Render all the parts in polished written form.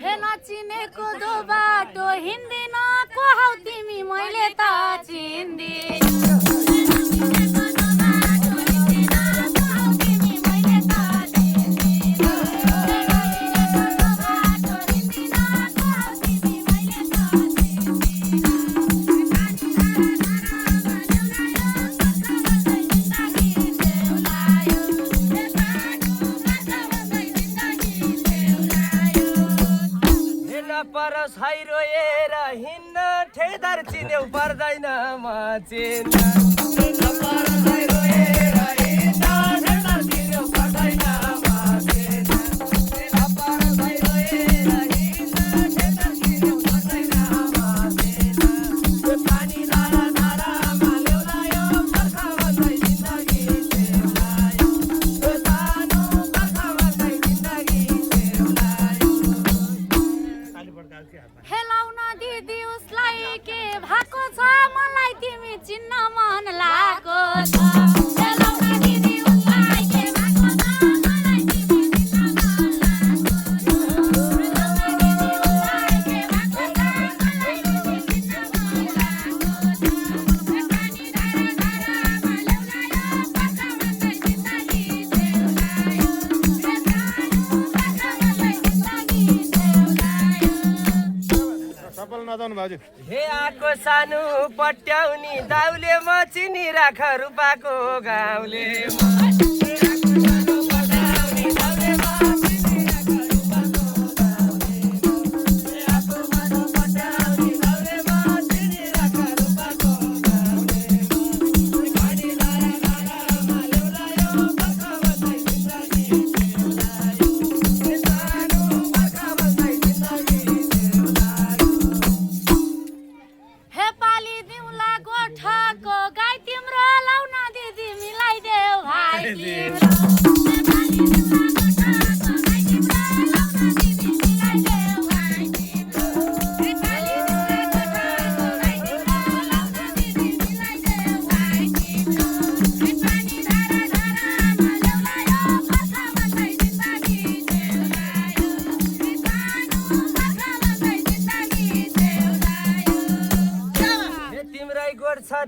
हे नचिनेको दो बाटो हिँड्दिन को हौ तिमी मैले त चिन्दिन परस रोएर हिँड्न ठेदार चिन्यौ पर्दैन म चिन्न परस रोएर हिँड्न ठेदार चिन्यौ पर्दैन म चिन्न परस रोएर हिँड्न ठेदार चिन्यौ पर्दैन म चिन्न पानी धारा धारामा ल्याउलायो बर्खा भन्दै जिन्दगी ल्याउलायो सानो बर्खा भन्दै जिन्दगी ल्याउलायो हेलाउन दिदी उसलाई के भएको छ मलाई तिमी चिन्न मन लागेको छ हेलाउन दिदी उसलाई के भएको छ मलाई तिमी चिन्न मन लागेको हे आको सानो पट्याउनी दाउले म चिनी राख रूपाको गाउँले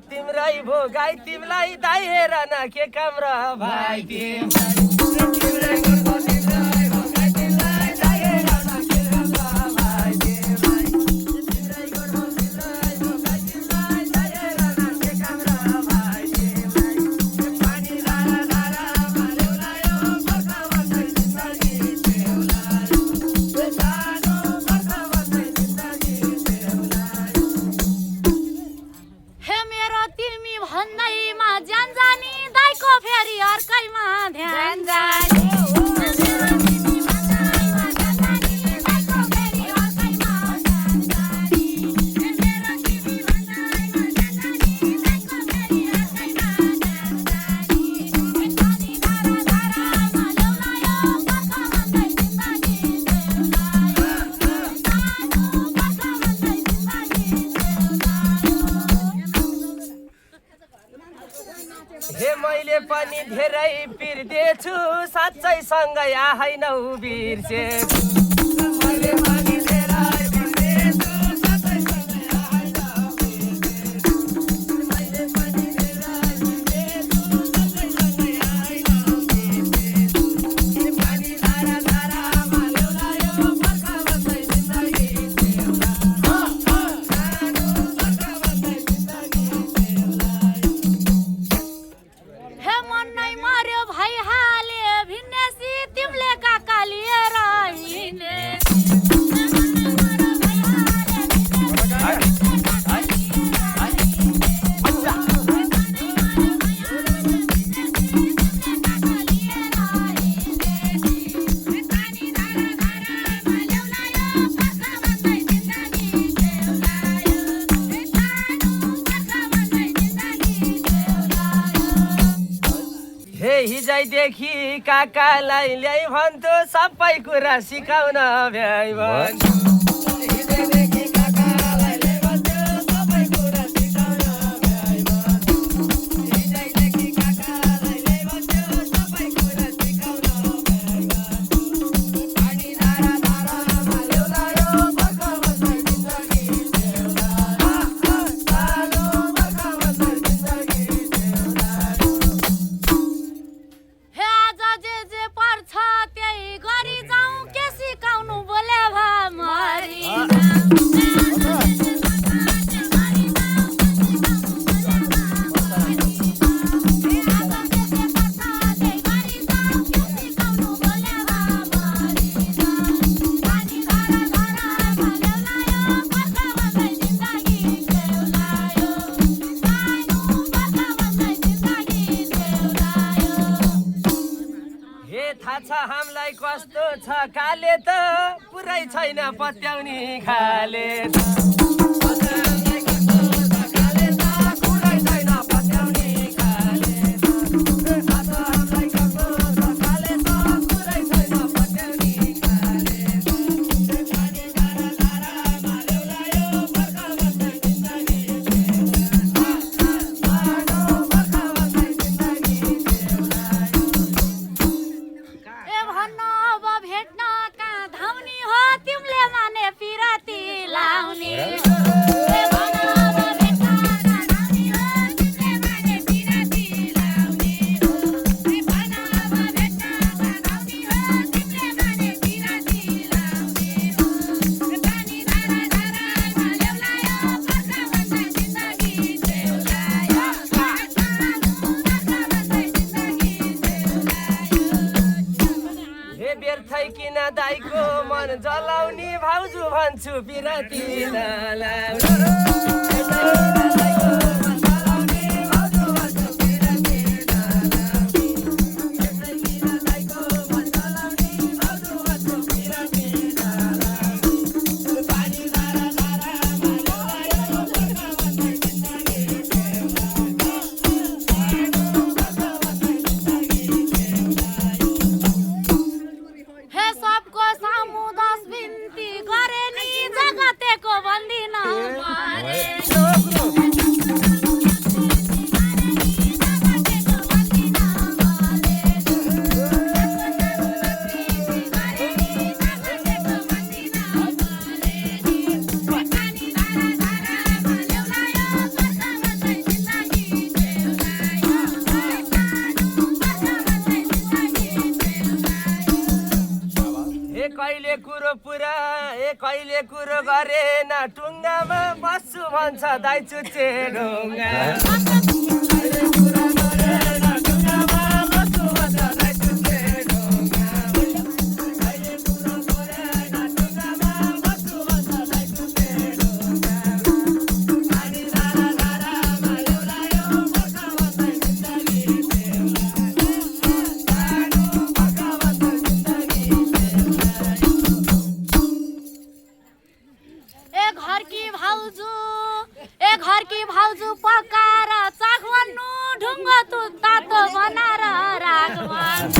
तिम्रै भो गाई तिमीलाई दाइ हेर न के काम र भाइ तिमीलाई हे मैले पनि धेरै बिर्देछु साँच्चै सँगै आएनौ बिर्से मैले पनि धेरै बिर्देछु साँच्चै सँगै आएनौ बिर्से मैले पनि धेरै बिर्देछु साँच्चै सँगै आएनौ बिर्से पानी धारा धारामा ल्याउलायो बर्खा भन्दै जिन्दगी ल्याउलायो सानो बर्खा भन्दै जिन्दगी ल्याउलायो हे मन नै मर्यो भइहाले भिन्नेसी तिमीले काका लिएर हिँड्ने हिजैदेखि काकालाई ल्याइ भन्थ्यो सबै कुरा सिकाउन भ्याइ भन्थ्यो हिजैदेखि काकालाई ल्याइ भन्थ्यो सबै कुरा सिकाउन भ्याइ भन्थ्यो हिजैदेखि काकालाई ल्याइ भन्थ्यो सबै कुरा सिकाउन भ्याइ भन्थ्यो पानी धारा धारामा ल्याउला थाहा छ हामीलाई कस्तो छ काले त पुरै छैन पत्याउने खाले किन दाइको मन जलाउने भाउजू भन्छु बिराती कहिले कुरो पुरा कहिले कुरो गरे न टुङ्गामा बस्छु भन्छ दाइ चुच्चे ढुङ्गा घर की भाउजू पकाएर चाखवन्नु ढुङ्गो तु तातो बनाएर राखवन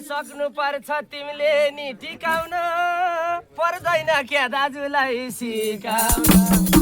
सक्नु पर्छ तिमीले नि टिकाउन पर्दैन क्या दाजुलाई सिकाउन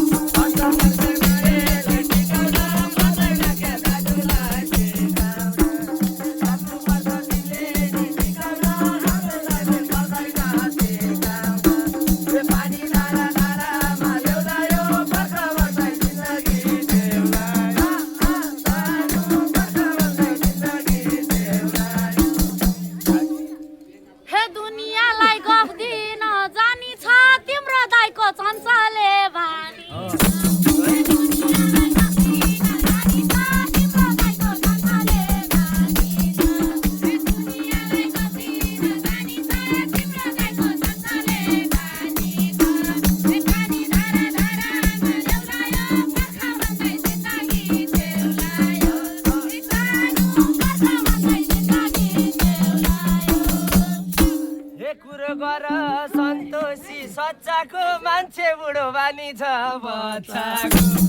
सन्तोषी सच्चाको मान्छे बुढो बानी छ बच्चाको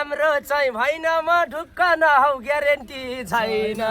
राम्रो चाहिँ भएन म ढुक्क नहौ ग्यारेन्टी छैन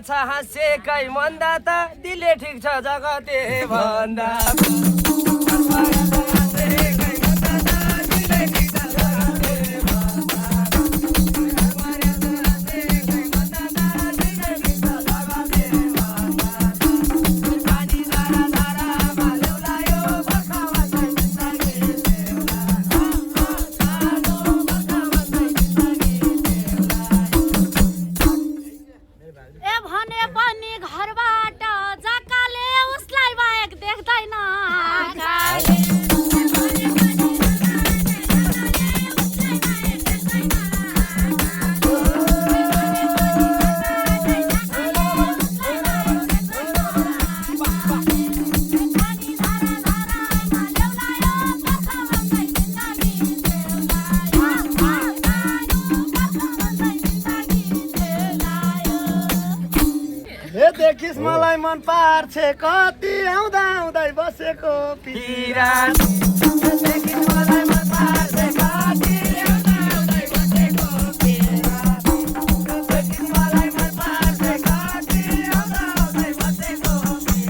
हाँसेकै मन्दा त दिले ठिक छ जगते भन्दा देखिस मलाई मन पार्छ कति आउँदा आउँदै बसेको पिरा देखिस मलाई मन पार्छ कति आउँदा आउँदै बसेको पिरा देखिस मलाई मन पार्छ कति आउँदा आउँदै बसेको पिरा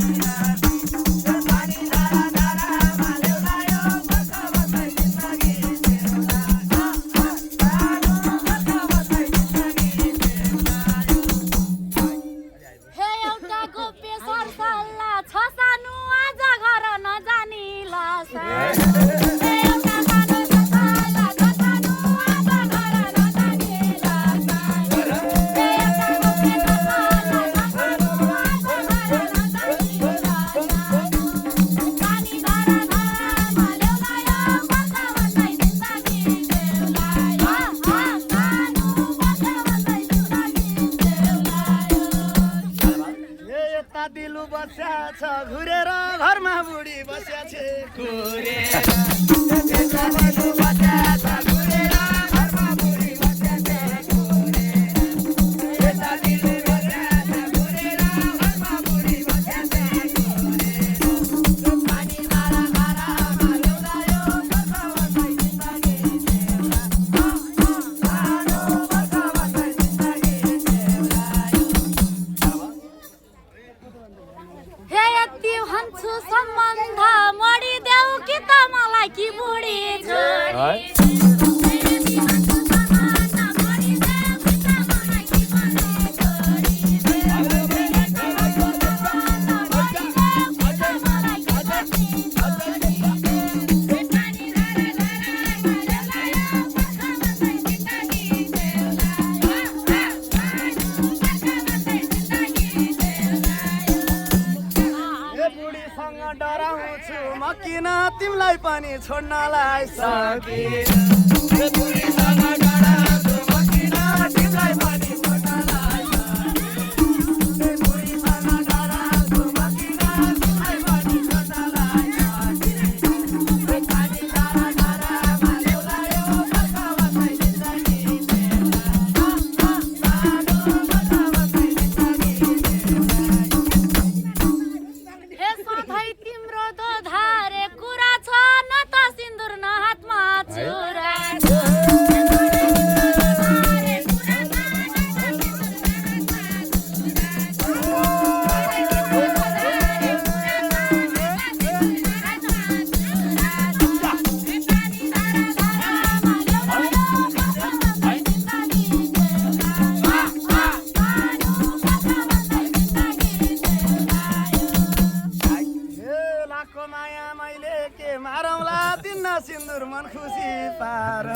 पानी धारा धारामा ल्याउलायो बस्छ बस्दै जिन्दगी दिलु बस्या छ घुरेर घरमा बुढी बस्या छ घुरेर दिलु बस्या छ घुरेर घरमा बुढी बस्या छ घुरेर दिलु बस्या छ घुरेर घरमा बुढी बस्या छ घुरेर पानी धारा धारामा ल्याउलायो बस्छ बस्दै जिन्दगी सम्बन्ध मरिदेऊ कि त मलाई कि बुढी छोरी डराउँछु म किन तिमीलाई पनि छोड्नलाई सकिन बुढीसँग डराउँछु म किन तिमीलाई पनि छोड्नलाई सकिन बुढीसँग डराउँछु म किन तिमीलाई पनि छोड्नलाई सकिन पानी धारा धारामा ल्याउलायो बस्छ बस्दै जिन्दगी तिम्रो दोधारे कुरा छ न त सिन्दुर न हातमा छुरा सिन्दुर मन खुसी पार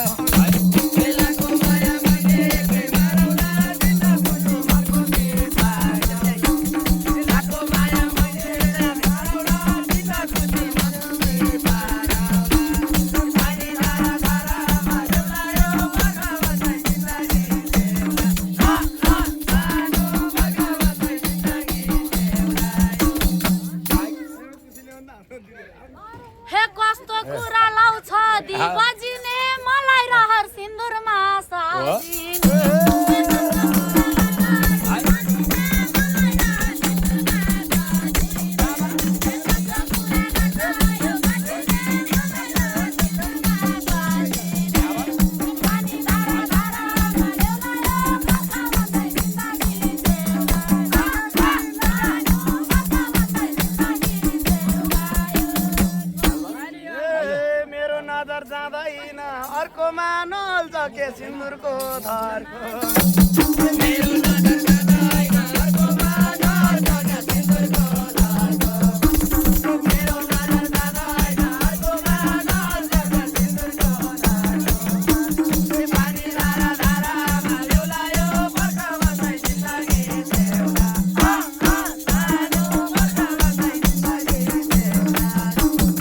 हे कस्तो कुरा लाउँछ दिगजिने मलाई रहर सिन्दुरमा साजिने मेरो नजर जाँदैन अर्कोमा नल्छ के सिन्दुरको धरको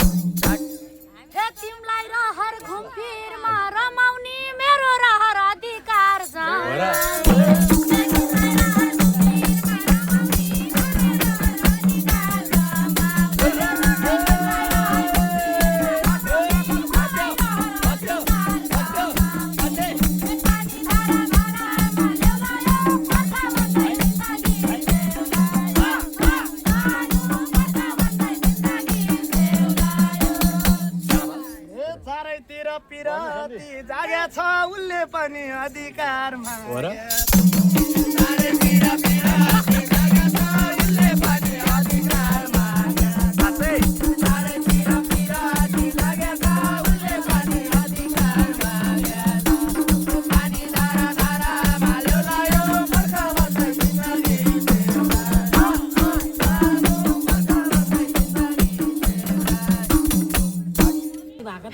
हे तिमलाई रहर घुमफिरमा रमाउने मेरो रहर अधिकार छ चारैतिर पिरती जागे छ उसले पनि अधिकार मागे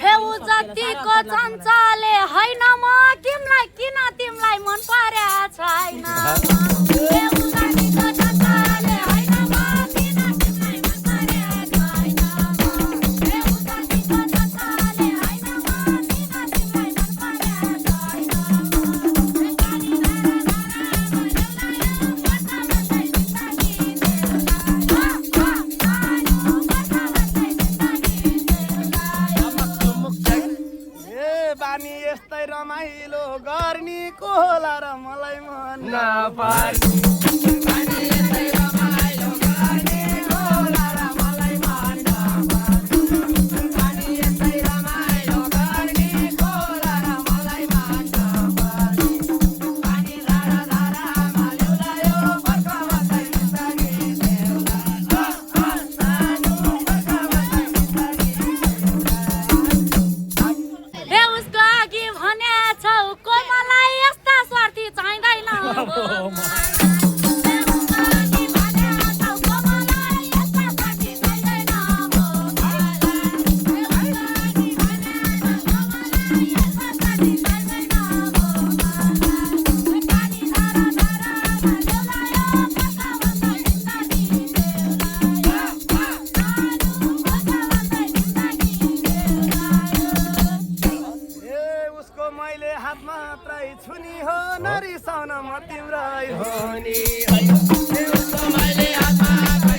हे उ जतिको चञ्चले होइन म तिमलाई किन तिमलाई मन पर्या छैन हे उ जतिको चञ्चले होइन म किन तिमलाई मन पर्या छैन हे उ जतिको चञ्चले होइन म किन तिमलाई मन बानी यस्तै रमाइलो गर्ने को होला र मलाई मन नपार्ने हे उसको अघि भन्या छौ कोमलाई यस्ता स्वार्थी चाहिँदैन उसको मैले हात मात्रै छुनी हो नरिसाउन म तिम्रै हो उसको मैले हात मात्र